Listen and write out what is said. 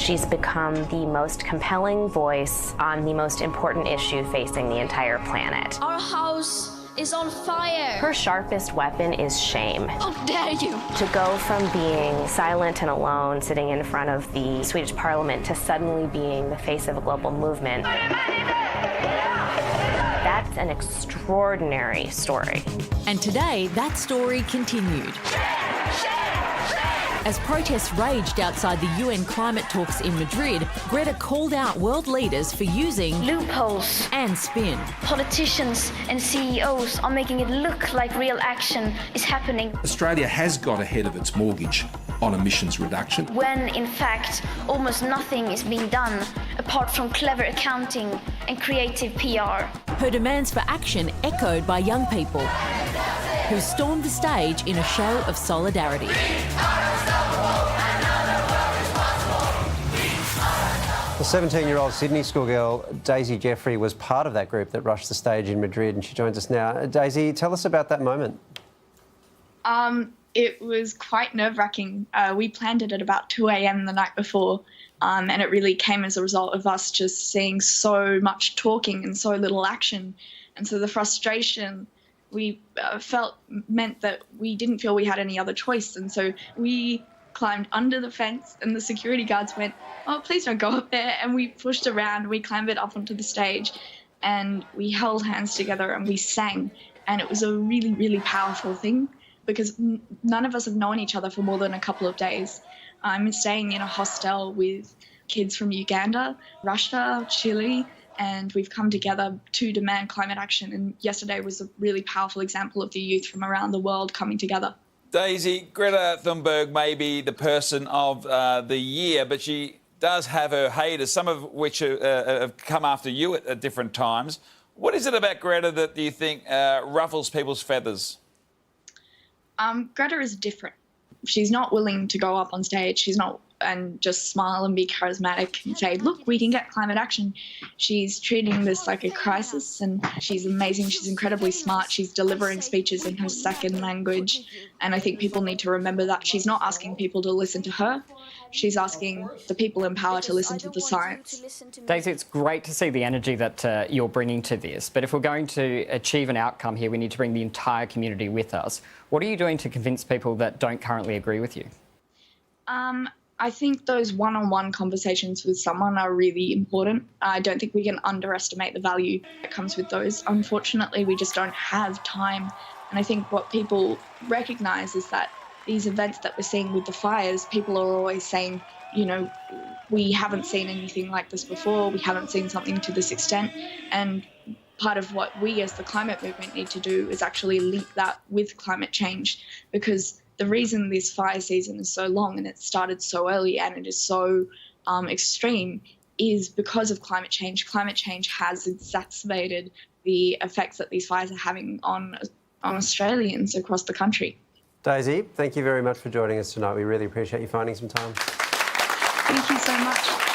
She's become the most compelling voice on the most important issue facing the entire planet. Our house is on fire. Her sharpest weapon is shame. How dare you? To go from being silent and alone, sitting in front of the Swedish parliament, to suddenly being the face of a global movement. That's an extraordinary story. And today, that story continued. As protests raged outside the UN climate talks in Madrid, Greta called out world leaders for using Loopholes. and spin. Politicians and CEOs are making it look like real action is happening, Australia has got ahead of its mortgage on emissions reduction. when in fact almost nothing is being done apart from clever accounting and creative PR. Her demands for action echoed by young people who stormed the stage in a show of solidarity. The 17-year-old Sydney schoolgirl Daisy Jeffrey was part of that group that rushed the stage in Madrid, and she joins us now. Daisy, tell us about that moment. It was quite nerve-wracking. We planned it at about 2 a.m. the night before, and it really came as a result of us just seeing so much talking and so little action. And so the frustration we felt meant that we didn't feel we had any other choice. And so we climbed under the fence, and the security guards went, "Oh, please don't go up there." And we pushed around, we clambered up onto the stage, and we held hands together and we sang. And it was a really, really powerful thing, because none of us have known each other for more than a couple of days. I'm staying in a hostel with kids from Uganda, Russia, Chile, and we've come together to demand climate action. And yesterday was a really powerful example of the youth from around the world coming together. Daisy, Greta Thunberg may be the person of the year, but she does have her haters, some of which have come after you at different times. What is it about Greta that you think ruffles people's feathers? Greta is different. She's not willing to go up on stage. And just smile and be charismatic and say, look, we can get climate action. She's treating this like a crisis, and she's amazing. She's incredibly smart. She's delivering speeches in her second language. And I think people need to remember that she's not asking people to listen to her. She's asking the people in power to listen to the science. Daisy, it's great to see the energy that you're bringing to this. But if we're going to achieve an outcome here, we need to bring the entire community with us. What are you doing to convince people that don't currently agree with you? I think those one-on-one conversations with someone are really important. I don't think we can underestimate the value that comes with those. Unfortunately, we just don't have time. And I think what people recognise is that these events that we're seeing with the fires, people are always saying, you know, we haven't seen anything like this before, we haven't seen something to this extent. And part of what we as the climate movement need to do is actually link that with climate change, because the reason this fire season is so long and it started so early and it is so extreme is because of climate change. Climate change has exacerbated the effects that these fires are having on Australians across the country. Daisy, thank you very much for joining us tonight. We really appreciate you finding some time. Thank you so much.